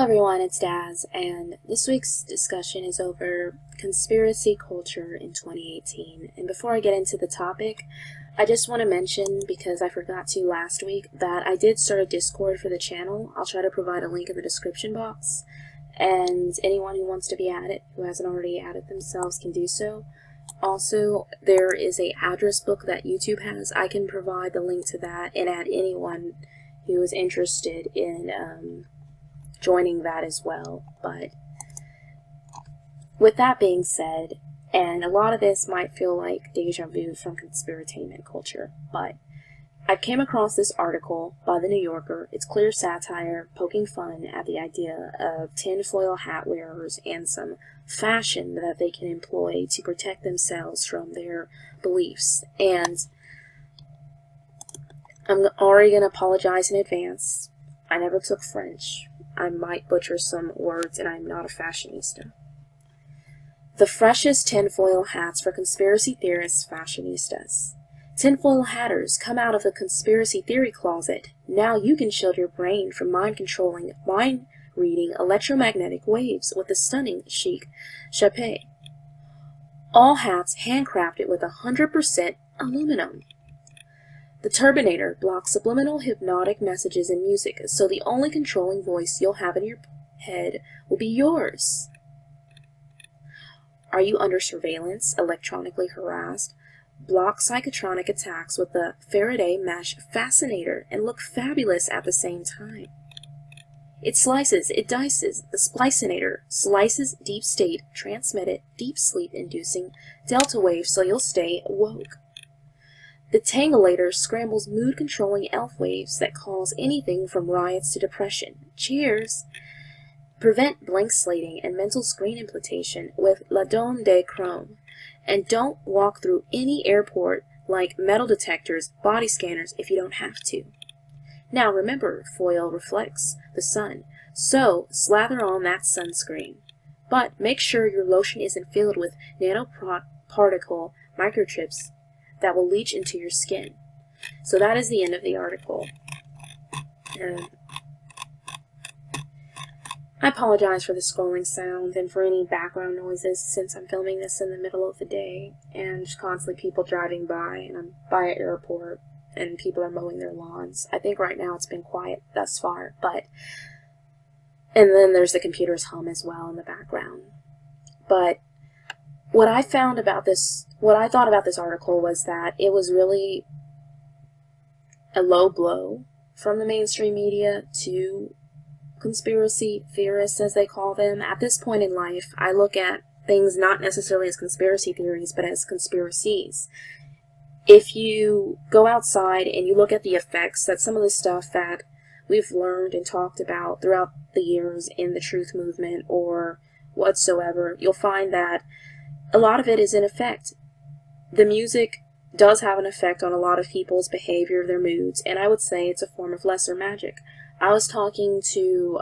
everyone, it's Daz, and this week's discussion is over conspiracy culture in 2018. And before I get into the topic, I just want to mention, because I forgot to last week, that I did start a Discord for the channel. I'll try to provide a link in the description box, and anyone who wants to be added, who hasn't already added themselves, can do so. Also, there is an address book that YouTube has. I can provide the link to that and add anyone who is interested in joining that as well. But with that being said, and a lot of this might feel like deja vu from conspiratainment culture, but I came across this article by The New Yorker. It's clear satire poking fun at the idea of tinfoil hat wearers and some fashion that they can employ to protect themselves from their beliefs. And I'm already going to apologize in advance. I never took French. I might butcher some words, and I'm not a fashionista. The freshest tinfoil hats for conspiracy theorists fashionistas. Tinfoil hatters, come out of the conspiracy theory closet. Now you can shield your brain from mind-controlling, mind-reading electromagnetic waves with the stunning chic chapeau. All hats handcrafted with 100% aluminum. The Turbinator blocks subliminal hypnotic messages in music, so the only controlling voice you'll have in your head will be yours. Are you under surveillance, electronically harassed? Block psychotronic attacks with the Faraday mesh fascinator and look fabulous at the same time. It slices, it dices, the splicinator slices deep state, transmitted, deep sleep-inducing delta waves so you'll stay woke. The Tangulator scrambles mood-controlling elf waves that cause anything from riots to depression. Cheers! Prevent blank slating and mental screen implantation with La Dome de Chrome. And don't walk through any airport like metal detectors, body scanners if you don't have to. Now remember, foil reflects the sun, so slather on that sunscreen. But make sure your lotion isn't filled with nanoparticle microchips that will leach into your skin. So that is the end of the article. I apologize for the scrolling sound and for any background noises since I'm filming this in the middle of the day and just constantly people driving by, and I'm by an airport and people are mowing their lawns. I think right now it's been quiet thus far, and then there's the computer's hum as well in the background. But what I thought about this article was that it was really a low blow from the mainstream media to conspiracy theorists, as they call them. At this point in life, I look at things not necessarily as conspiracy theories, but as conspiracies. If you go outside and you look at the effects that some of the stuff that we've learned and talked about throughout the years in the truth movement or whatsoever, you'll find that a lot of it is in effect. The music does have an effect on a lot of people's behavior, their moods, and I would say it's a form of lesser magic. I was talking to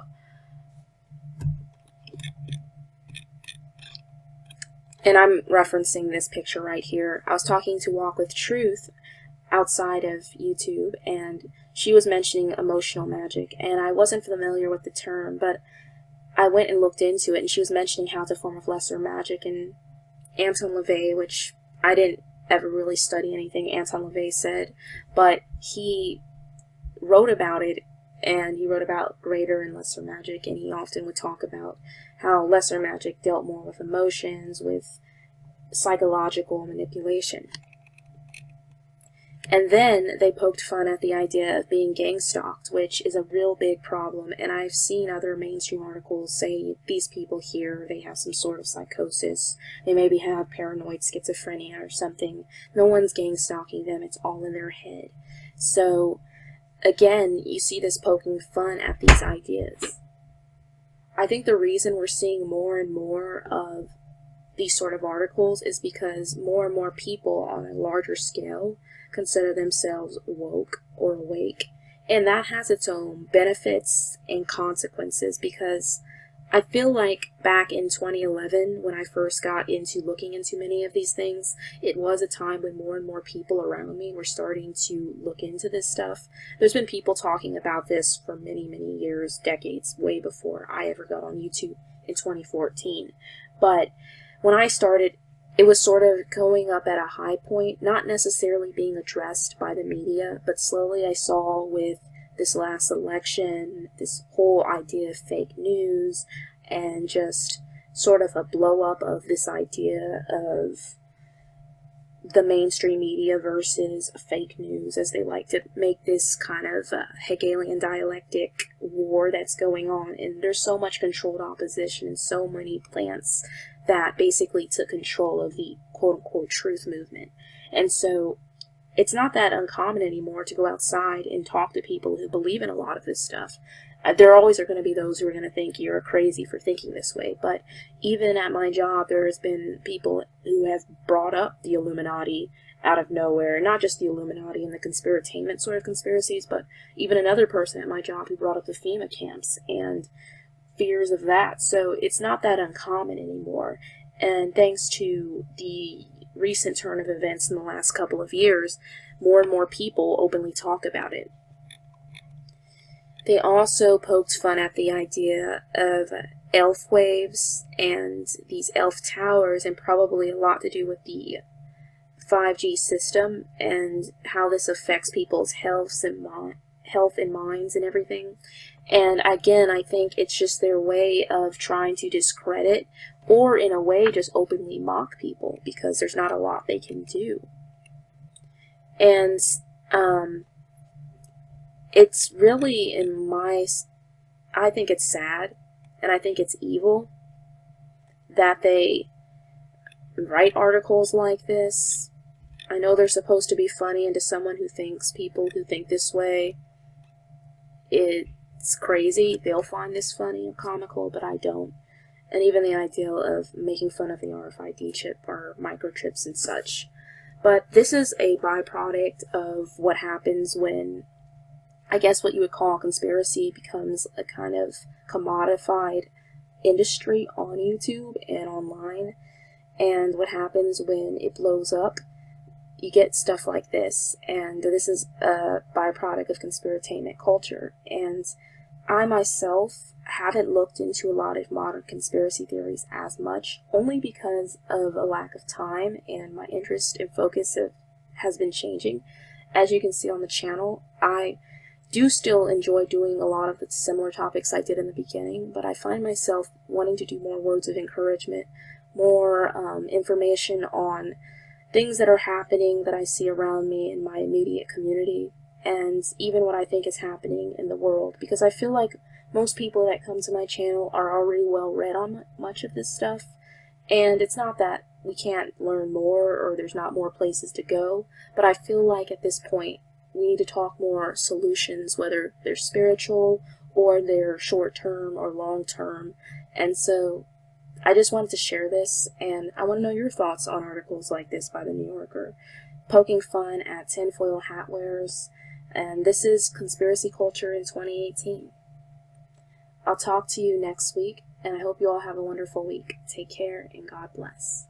and I'm referencing this picture right here. I was talking to Walk with Truth outside of YouTube, and she was mentioning emotional magic, and I wasn't familiar with the term, but I went and looked into it, and she was mentioning how it's a form of lesser magic. And Anton LaVey, which I didn't ever really study anything Anton LaVey said, but he wrote about it, and he wrote about greater and lesser magic, and he often would talk about how lesser magic dealt more with emotions, with psychological manipulation. And then they poked fun at the idea of being gang-stalked, which is a real big problem, and I've seen other mainstream articles say these people here, they have some sort of psychosis, they maybe have paranoid schizophrenia or something. No one's gang-stalking them, it's all in their head. So again, you see this poking fun at these ideas. I think the reason we're seeing more and more of these sort of articles is because more and more people on a larger scale consider themselves woke or awake. And that has its own benefits and consequences, because I feel like back in 2011, when I first got into looking into many of these things, it was a time when more and more people around me were starting to look into this stuff. There's been people talking about this for many, many years, decades, way before I ever got on YouTube in 2014. But when I started, it was sort of going up at a high point, not necessarily being addressed by the media, but slowly I saw with this last election, this whole idea of fake news, and just sort of a blow up of this idea of the mainstream media versus fake news, as they like to make this kind of Hegelian dialectic war that's going on. And there's so much controlled opposition and so many plants that basically took control of the quote-unquote truth movement. And so it's not that uncommon anymore to go outside and talk to people who believe in a lot of this stuff. There always are going to be those who are going to think you're crazy for thinking this way, but even at my job, there has been people who have brought up the Illuminati out of nowhere. Not just the Illuminati and the conspiratainment sort of conspiracies, but even another person at my job who brought up the FEMA camps and fears of that. So it's not that uncommon anymore. And thanks to the recent turn of events in the last couple of years, more and more people openly talk about it. They also poked fun at the idea of elf waves and these elf towers, and probably a lot to do with the 5G system and how this affects people's health and minds and everything. And again, I think it's just their way of trying to discredit, or in a way just openly mock people, because there's not a lot they can do. And it's really, I think it's sad, and I think it's evil that they write articles like this. I know they're supposed to be funny, and to someone who thinks people who think this way, it's crazy. They'll find this funny and comical, but I don't. And even the idea of making fun of the RFID chip or microchips and such. But this is a byproduct of what happens when, I guess what you would call conspiracy becomes a kind of commodified industry on YouTube and online. And what happens when it blows up, you get stuff like this. And this is a byproduct of conspiratainment culture. And I myself haven't looked into a lot of modern conspiracy theories as much, only because of a lack of time, and my interest and focus has been changing. As you can see on the channel, I do still enjoy doing a lot of the similar topics I did in the beginning, but I find myself wanting to do more words of encouragement, more information on things that are happening that I see around me in my immediate community, and even what I think is happening in the world, because I feel like most people that come to my channel are already well read on much of this stuff, and it's not that we can't learn more or there's not more places to go, but I feel like at this point we need to talk more solutions, whether they're spiritual or they're short-term or long-term. And so I just wanted to share this, and I want to know your thoughts on articles like this by the New Yorker, poking fun at tinfoil hat wearers. And this is Conspiracy Culture in 2018. I'll talk to you next week, and I hope you all have a wonderful week. Take care, and God bless.